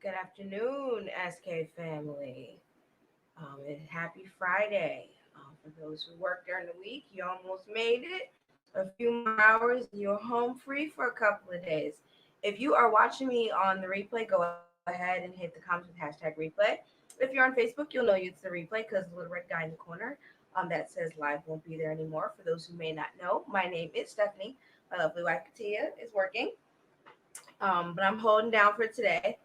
Good afternoon, SK family. And happy Friday. For those who work during the week, you almost made it. A few more hours, and you're home free for a couple of days. If you are watching me on the replay, go ahead and hit the comments with hashtag replay. If you're on Facebook, you'll know it's the replay because the little red guy in the corner that says live won't be there anymore. For those who may not know, my name is Stephanie. My lovely wife Katia is working, but I'm holding down for today.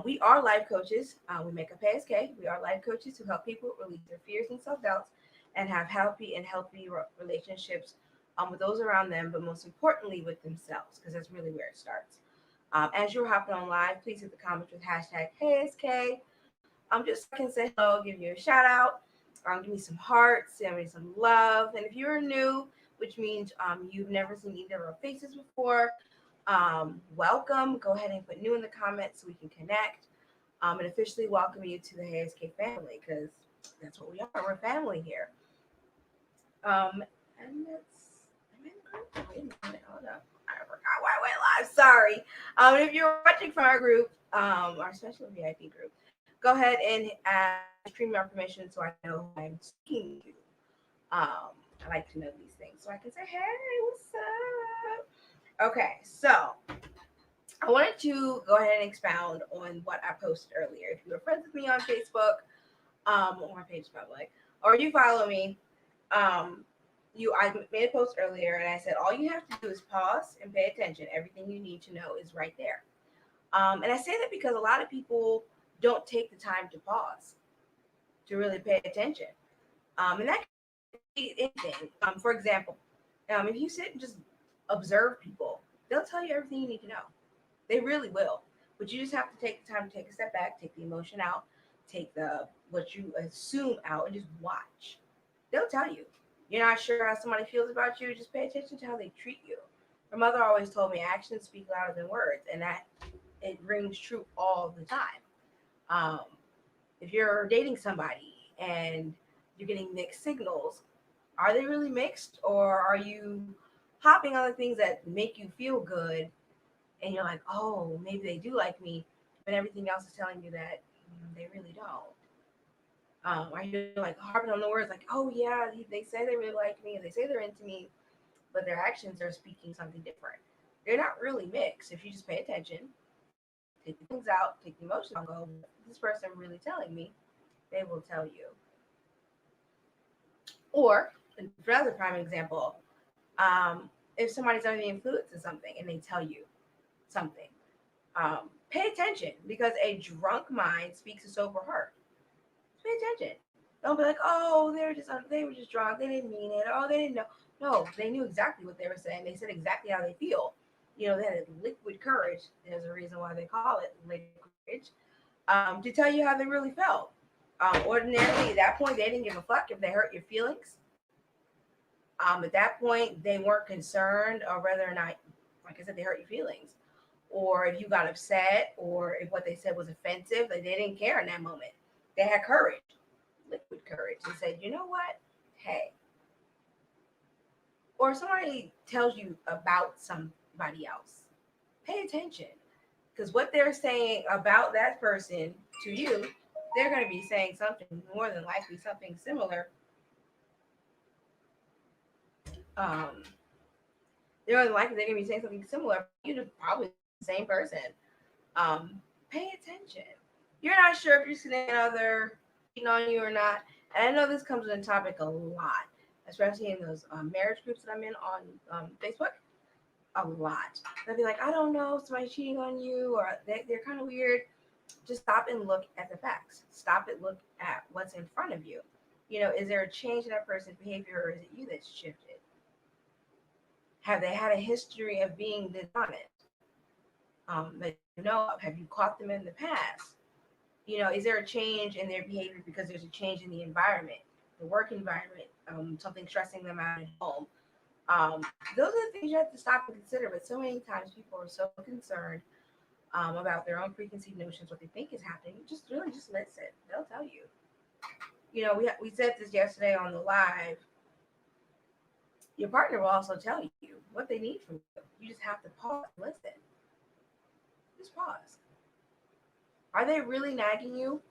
We are life coaches. We make up ASK. We are life coaches who help people release their fears and self doubts and have healthy relationships with those around them, but most importantly with themselves, because that's really where it starts. As you're hopping on live, please hit the comments with hashtag ASK. Just so I can say hello, give you a shout out, give me some hearts, send me some love. And if you're new, which means you've never seen either of our faces before, welcome. Go ahead and put new in the comments so we can connect and officially welcome you to the ASK family because that's what we are. We're family here. And that's, I'm in the group. Wait a minute. Hold up. I forgot why I went live. Sorry. If you're watching from our group, our special VIP group, go ahead and stream your permission so I know who I'm speaking to. I like to know these things so I can say, hey, what's up? Okay, so I wanted to go ahead and expound on what I posted earlier. If you were friends with me on Facebook, or my page is public, or you follow me, um, I made a post earlier and I said all you have to do is pause and pay attention. Everything you need to know is right there. And I say that because a lot of people don't take the time to pause to really pay attention. And that can be anything. For example, if you sit and just observe people, they'll tell you everything you need to know. They really will. But you just have to take the time to take a step back, take the emotion out, take the what you assume out, and just watch. They'll tell you. You're not sure how somebody feels about you, just pay attention to how they treat you. My mother always told me actions speak louder than words, and that it rings true all the time. Um, if you're dating somebody and you're getting mixed signals, are they really mixed, or are you hopping on the things that make you feel good and you're like, oh, maybe they do like me, but everything else is telling you that they really don't. Are you like harping on the words like, oh yeah, they say they really like me and they say they're into me, but their actions are speaking something different. They're not really mixed. If you just pay attention, take the things out, take the emotions out, and go, what is this person really telling me? They will tell you. Or another prime example, if somebody's under the influence of something and they tell you something, pay attention because a drunk mind speaks a sober heart. Pay attention. Don't be like, oh, they were just drunk. They didn't mean it. Oh, they didn't know. No, they knew exactly what they were saying. They said exactly how they feel. They had liquid courage. There's a reason why they call it liquid courage. To tell you how they really felt. Ordinarily, at that point, they didn't give a fuck if they hurt your feelings. At that point, they weren't concerned or whether or not, like I said, they hurt your feelings, or if you got upset, or if what they said was offensive. Like, they didn't care in that moment. They had courage, liquid courage, and said, you know what? Hey. Or if somebody tells you about somebody else, pay attention. Because what they're saying about that person to you, they're going to be saying something more than likely something similar. Um, they're more than likely they're going to be saying something similar about you to probably the same person. Pay attention. You're not sure if you're seeing another cheating on you or not. And I know this comes in topic a lot, especially in those marriage groups that I'm in on Facebook. A lot. They'll be like, I don't know, somebody's cheating on you, or they're kind of weird. Just stop and look at the facts. Stop and look at what's in front of you. Is there a change in that person's behavior, or is it you that's shifted? Have they had a history of being dishonest? That you know of? Have you caught them in the past? Is there a change in their behavior because there's a change in the environment, the work environment, something stressing them out at home? Those are the things you have to stop and consider. But so many times people are so concerned about their own preconceived notions, what they think is happening. Just really just listen. They'll tell you. We said this yesterday on the live. Your partner will also tell you what they need from you. You just have to pause and listen. Just pause. Are they really nagging you?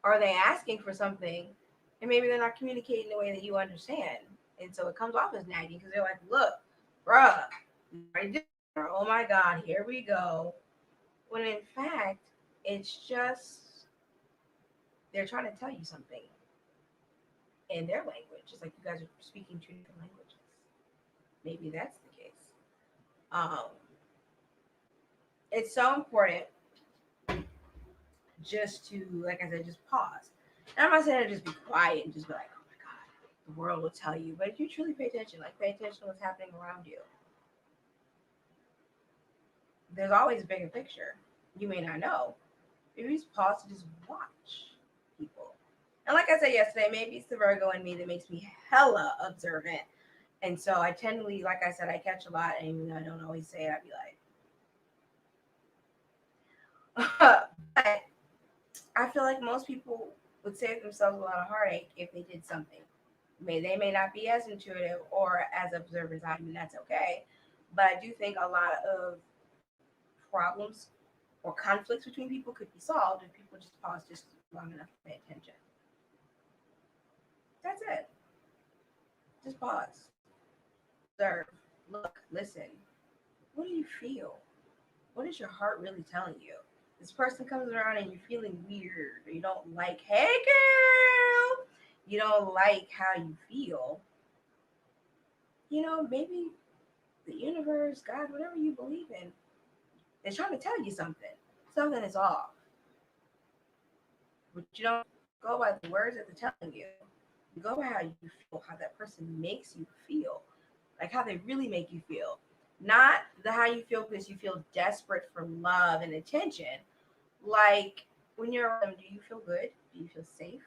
Are they asking for something? And maybe they're not communicating the way that you understand. And so it comes off as nagging because they're like, look, bruh, oh my God, here we go. When in fact, it's just they're trying to tell you something in their language. It's like you guys are speaking two different languages. Maybe that's the case. Um, it's so important just to, like I said, just pause. And I'm not saying to just be quiet and just be like, oh my God, the world will tell you. But if you truly pay attention, like pay attention to what's happening around you, there's always a bigger picture. You may not know. If you just pause to just watch people. And like I said yesterday, maybe it's the Virgo in me that makes me hella observant. And so I tend to, like I said, I catch a lot. And even though I don't always say it, I'd be like, but I feel like most people would save themselves a lot of heartache if they did something. They may not be as intuitive or as observant as I am, and that's okay. But I do think a lot of problems or conflicts between people could be solved if people just pause just long enough to pay attention. That's it. Just pause, observe, look, listen. What do you feel? What is your heart really telling you? This person comes around and you're feeling weird, or you don't like, hey girl, you don't like how you feel. Maybe the universe, God, whatever you believe in, is trying to tell you something. Something is off. But you don't go by the words that they're telling you. You go by how you feel, how that person makes you feel, like how they really make you feel. Not the how you feel because you feel desperate for love and attention. Like when you're around them, do you feel good? Do you feel safe?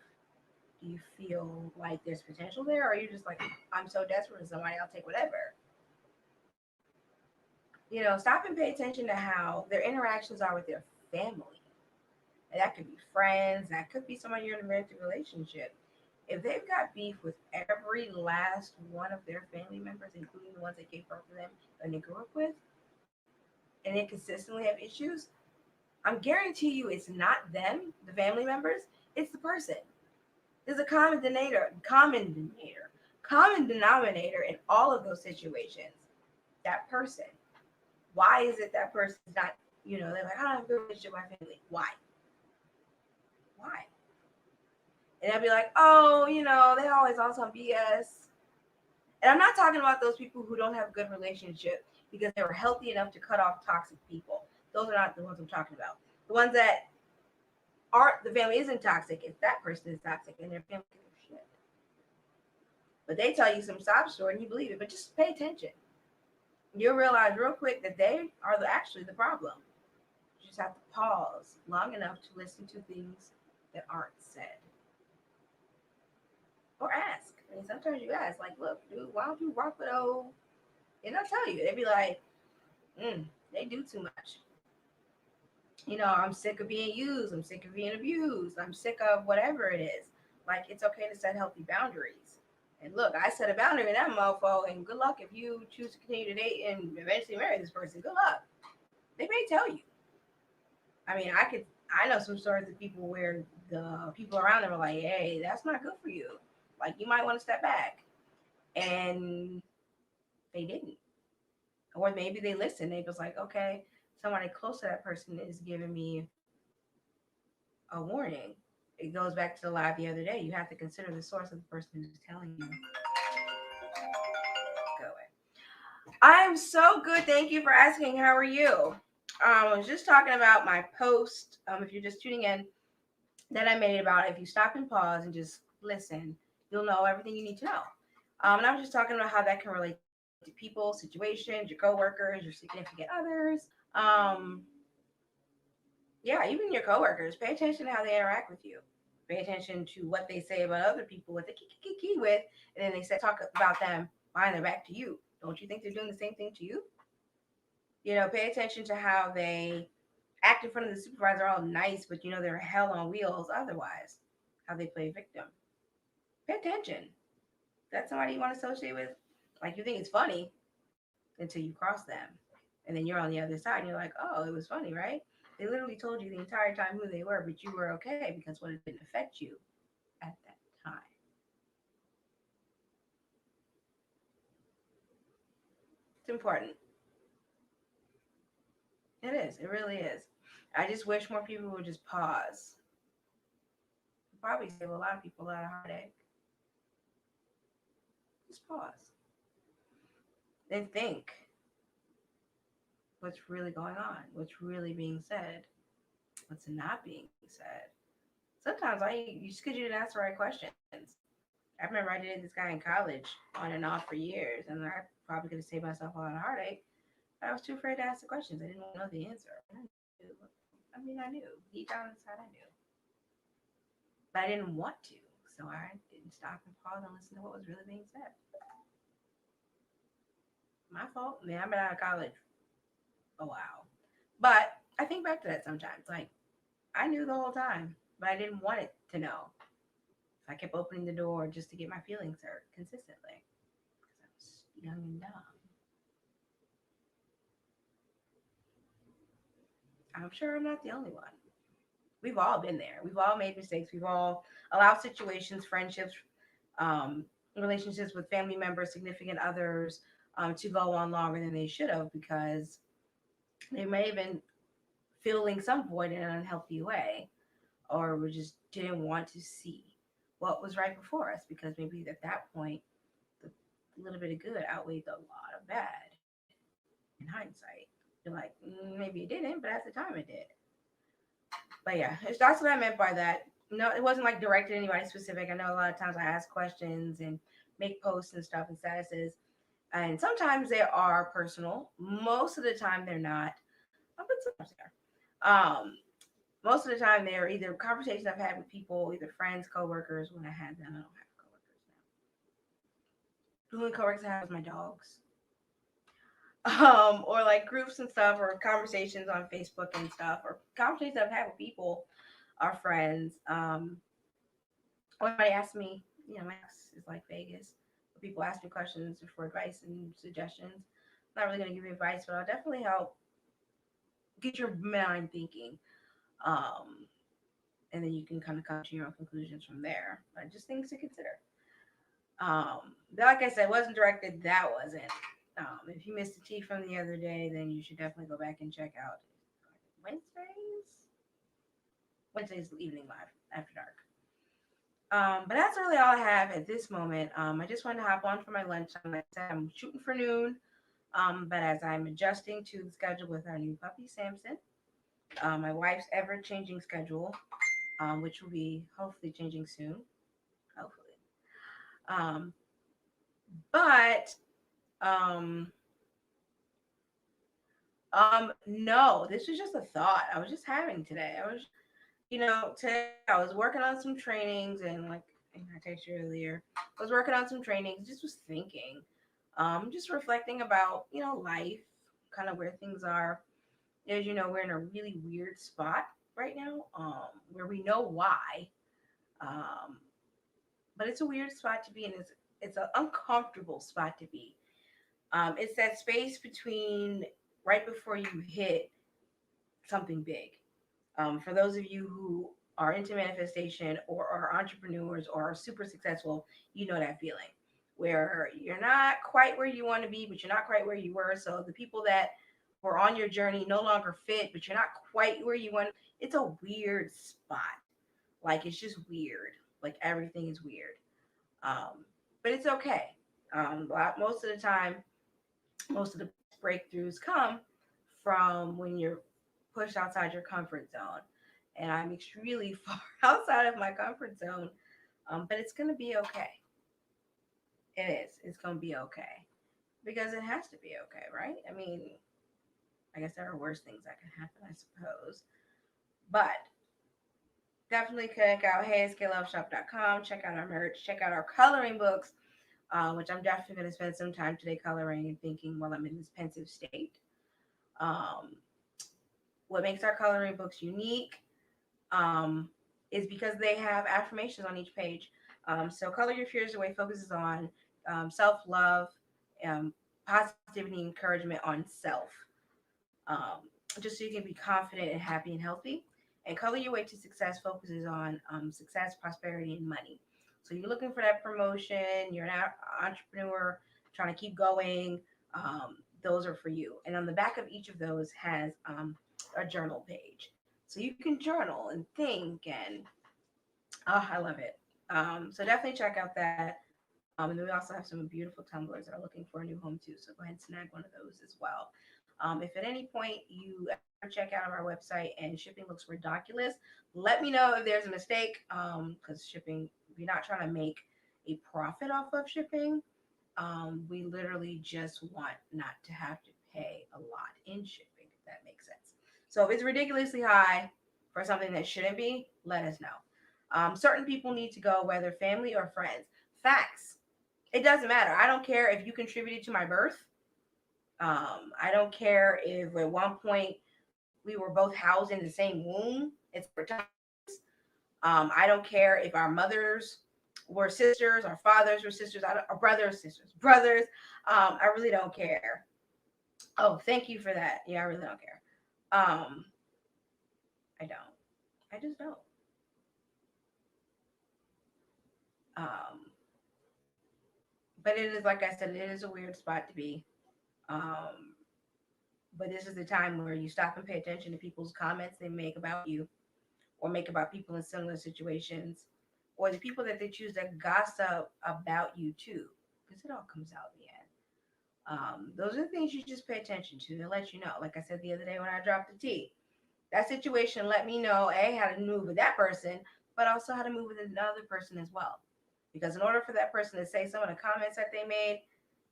Do you feel like there's potential there? Or are you just like, I'm so desperate for somebody, I'll take whatever? Stop and pay attention to how their interactions are with their family. And that could be friends, that could be someone you're in a romantic relationship. If they've got beef with every last one of their family members, including the ones that gave birth to them and they grew up with, and they consistently have issues, I'm guarantee you it's not them, the family members, it's the person. There's a common denominator in all of those situations. That person. Why is it that person's not, they're like, I don't have a good relationship with my family. Why? Why? And they'll be like, oh, they always on some BS. And I'm not talking about those people who don't have a good relationship because they were healthy enough to cut off toxic people. Those are not the ones I'm talking about. The ones that aren't, the family isn't toxic, it's that person is toxic and their family is shit. But they tell you some sob story and you believe it. But just pay attention. You'll realize real quick that they are actually the problem. You just have to pause long enough to listen to things that aren't said. Or ask. I mean, sometimes you ask, like, look, dude, why don't you rock with old? And they'll tell you. They'll be like, they do too much. I'm sick of being used. I'm sick of being abused. I'm sick of whatever it is. Like, it's okay to set healthy boundaries. And look, I set a boundary in that mofo, and good luck if you choose to continue to date and eventually marry this person. Good luck. They may tell you. I mean, I know some stories of people where the people around them are like, hey, that's not good for you. Like, you might want to step back. And they didn't. Or maybe they listened. They was like, okay, somebody close to that person is giving me a warning. It goes back to the live the other day. You have to consider the source of the person who's telling you. Go away. I'm so good. Thank you for asking. How are you? I was just talking about my post. If you're just tuning in, that I made about if you stop and pause and just listen, you'll know everything you need to know. And I was just talking about how that can relate to people, situations, your coworkers, your significant others. Yeah, even your coworkers. Pay attention to how they interact with you. Pay attention to what they say about other people, what they key with, and then they say talk about them behind their back to you. Don't you think they're doing the same thing to you? Pay attention to how they act in front of the supervisor all nice, but they're hell on wheels otherwise. How they play victim. Pay attention. That's somebody you want to associate with. Like, you think it's funny until you cross them. And then you're on the other side and you're like, oh, it was funny, right? They literally told you the entire time who they were, but you were okay because what it didn't affect you at that time. It's important. It is. It really is. I just wish more people would just pause. Probably save a lot of people a lot of heartache. Just pause and think what's really going on, what's really being said, what's not being said. Sometimes just because you didn't ask the right questions. I remember I dated this guy in college on and off for years, and I probably could have saved myself a lot of heartache. But I was too afraid to ask the questions. I didn't want to know the answer. I knew. Deep down inside, I knew. But I didn't want to. So I didn't stop and pause and listen to what was really being said. My fault. Man, I've been out of college a while. But I think back to that sometimes. Like, I knew the whole time, but I didn't want it to know. So I kept opening the door just to get my feelings hurt consistently because I was young and dumb. I'm sure I'm not the only one. We've all been there. We've all made mistakes. We've all allowed situations, friendships, um, relationships with family members, significant others, to go on longer than they should have because they may have been filling some void in an unhealthy way, or we just didn't want to see what was right before us because maybe at that point, the little bit of good outweighed a lot of bad in hindsight. You're like, maybe it didn't, but at the time it did. But yeah, that's what I meant by that. No, it wasn't like directed to anybody specific. I know a lot of times I ask questions and make posts and stuff and statuses, and sometimes they are personal. Most of the time they're not, but sometimes they are. Most of the time they're either conversations I've had with people, either friends, coworkers. When I had them, I don't have coworkers now. The only coworkers I have is my dogs. Or like groups and stuff, or conversations on Facebook and stuff, or conversations I've had with people, our friends. When somebody asks me, my ex is like Vegas. People ask me questions for advice and suggestions. I'm not really going to give you advice, but I'll definitely help get your mind thinking. Um, and then you can kind of come to your own conclusions from there. But just things to consider. Like I said, wasn't directed. That wasn't. If you missed the tea from the other day, then you should definitely go back and check out Wednesdays. Wednesdays evening live after dark. But that's really all I have at this moment. I just wanted to hop on for my lunchtime. Like I said, I'm shooting for noon. But as I'm adjusting to the schedule with our new puppy, Samson, my wife's ever changing schedule, which will be hopefully changing soon. Hopefully. Um, but um, no, this was just a thought I was just having today. Today I was working on some trainings and like I texted you earlier, I was working on some trainings, just was thinking, just reflecting about, life, kind of where things are. As you know, we're in a really weird spot right now, where we know why. Um, but it's a weird spot to be in. It's an uncomfortable spot to be. It's that space between right before you hit something big. For those of you who are into manifestation or are entrepreneurs or are super successful, you know that feeling where you're not quite where you want to be, but you're not quite where you were. So the people that were on your journey no longer fit, but you're not quite where you want. It's a weird spot. Like it's just weird. Like everything is weird. Um, but it's okay. Most of the time, most of the breakthroughs come from when you're pushed outside your comfort zone. And I'm extremely far outside of my comfort zone, but it's going to be okay. It is. It's going to be okay because it has to be okay, right? I mean, I guess there are worse things that can happen, I suppose. But definitely check out heyscaleupshop.com. Check out our merch. Check out our coloring books, which I'm definitely going to spend some time today coloring and thinking while I'm in this pensive state. Um, what makes our coloring books unique is because they have affirmations on each page. So Color Your Fears Away focuses on self-love, positivity, encouragement on self. Um, just so you can be confident and happy and healthy. And Color Your Way to Success focuses on success, prosperity, and money. So you're looking for that promotion, you're an entrepreneur trying to keep going. Those are for you. And on the back of each of those has a journal page. So you can journal and think, and oh, I love it. So definitely check out that. And then we also have some beautiful tumblers that are looking for a new home too. So go ahead and snag one of those as well. If at any point you ever check out our website and shipping looks ridiculous, let me know if there's a mistake. Because shipping, we're not trying to make a profit off of shipping. We literally just want not to have to pay a lot in shipping, if that makes sense. So if it's ridiculously high for something that shouldn't be, let us know. Certain people need to go, whether family or friends. Facts. It doesn't matter. I don't care if you contributed to my birth. I don't care if at one point we were both housed in the same womb. It's for time. I don't care if our mothers were sisters, our fathers were sisters, our brothers, sisters, brothers. I really don't care. Oh, thank you for that. Yeah, I really don't care. Um, I don't. I just don't. Um, but it is, like I said, it is a weird spot to be. Um, but this is the time where you stop and pay attention to people's comments they make about you or make about people in similar situations or the people that they choose to gossip about you too, because it all comes out in the end. Those are the things you just pay attention to. They let you know. Like I said the other day when I dropped the tea, that situation let me know A, how to move with that person, but also how to move with another person as well. Because in order for that person to say some of the comments that they made,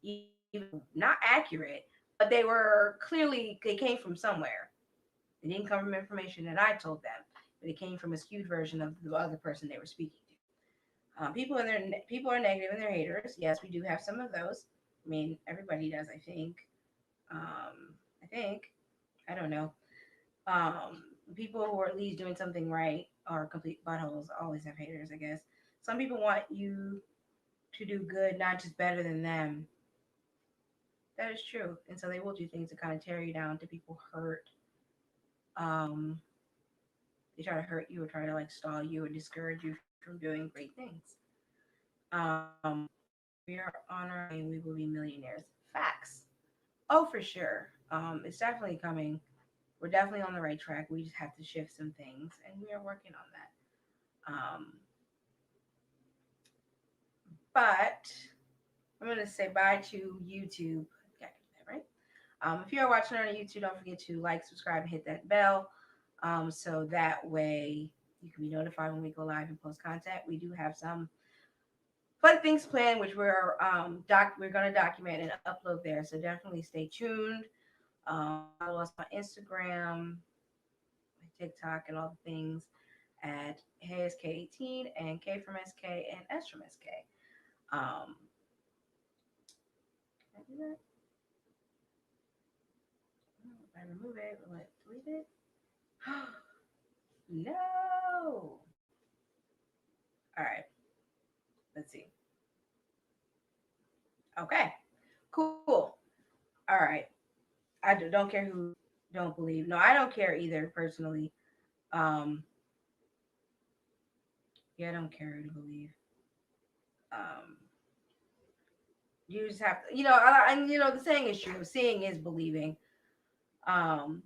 even not accurate, but they were clearly, they came from somewhere. It didn't come from information that I told them, but it came from a skewed version of the other person they were speaking to. People are negative and they're haters. Yes, we do have some of those. I mean, everybody does. I think. I think. I don't know. People who are at least doing something right are complete buttholes. Always have haters, I guess. Some people want you to do good, not just better than them. That is true, and so they will do things to kind of tear you down. To people hurt. Um, they try to hurt you or try to like stall you or discourage you from doing great things. Um, we are on our way. We will be millionaires. Facts. Oh, for sure. It's definitely coming. We're definitely on the right track. We just have to shift some things, and we are working on that. But I'm gonna say bye to YouTube. Yeah, that right. If you are watching on YouTube, don't forget to like, subscribe, and hit that bell, so that way you can be notified when we go live and post content. We do have some fun things planned, which we're gonna document and upload there. So definitely stay tuned. Follow us on Instagram, TikTok, and all the things at HeySK18 and K from SK and S from SK. Um, can I do that? If I remove it, will it delete it? No. All right. Let's see. Okay. Cool. All right. Don't care who don't believe. No, I don't care either personally. Um, yeah, I don't care who to believe. Um, you just have to, and the saying is true. Seeing is believing. Um,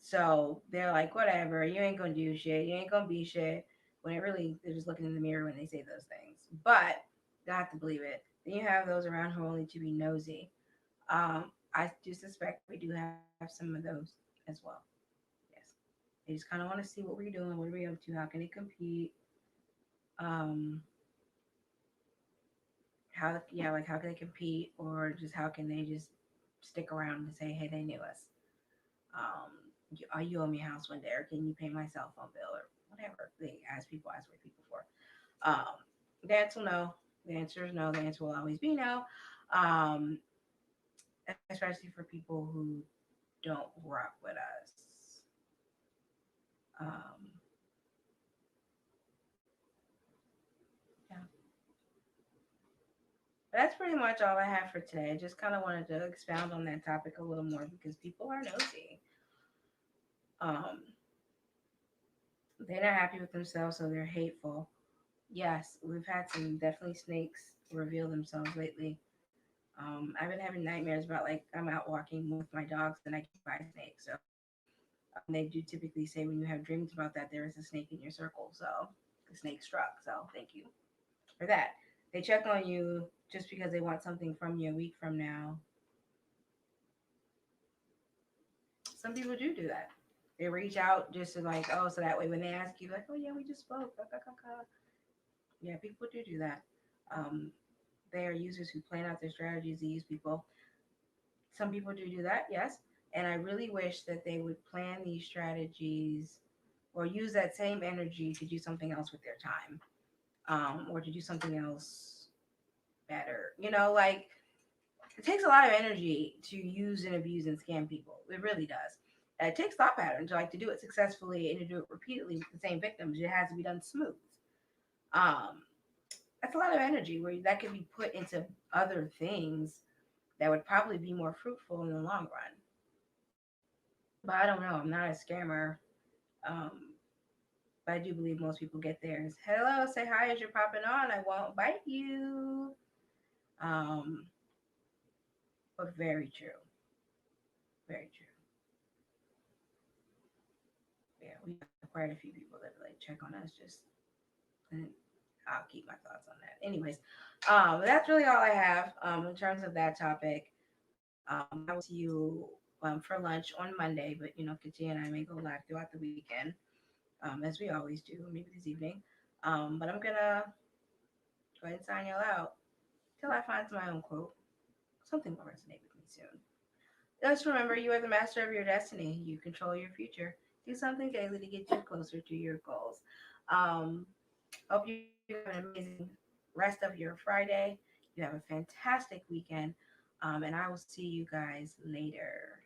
so they're like, whatever, you ain't gonna do shit, you ain't gonna be shit. When it really, they're just looking in the mirror when they say those things. But they have to believe it. Then you have those around who are only to be nosy. I do suspect we do have some of those as well. Yes. They just kind of want to see what we're doing, what are we up to, how can they compete, um, like how can they compete, or just how can they just stick around and say, hey, they knew us. You owe me a house one day, or can you pay my cell phone bill, or whatever they ask for people for. The answer will no. The answer is no. The answer will always be no. Um, especially for people who don't rock with us. Um, yeah, that's pretty much all I have for today. I just kind of wanted to expound on that topic a little more because people are nosy. Um, they're not happy with themselves, so they're hateful. Yes, we've had some definitely snakes reveal themselves lately. I've been having nightmares about like I'm out walking with my dogs and I get by a snake. So they do typically say when you have dreams about that, there is a snake in your circle. So the snake struck. So thank you for that. They check on you just because they want something from you a week from now. Some people do that. They reach out just to like, oh, so that way when they ask you, like, oh yeah, we just spoke. Yeah, people do that. Um, they are users who plan out their strategies to use people. Some people do that, yes. And I really wish that they would plan these strategies or use that same energy to do something else with their time, or to do something else better. Like it takes a lot of energy to use and abuse and scam people. It really does. It takes thought patterns, like to do it successfully and to do it repeatedly with the same victims. It has to be done smooth. Um, that's a lot of energy where that could be put into other things that would probably be more fruitful in the long run. But I don't know. I'm not a scammer. Um, but I do believe most people get theirs. Hello, say hi as you're popping on. I won't bite you. Um, but very true. Very true. Yeah, we have quite a few people that like check on us. Just and I'll keep my thoughts on that. Anyways, that's really all I have in terms of that topic. I will see you for lunch on Monday, but Katia and I may go live throughout the weekend, as we always do, maybe this evening. But I'm gonna go ahead and sign y'all out till I find my own quote. Something will resonate with me soon. Just remember, you are the master of your destiny. You control your future. Do something daily to get you closer to your goals. Um, Hope you have an amazing rest of your Friday. You have a fantastic weekend. And I will see you guys later.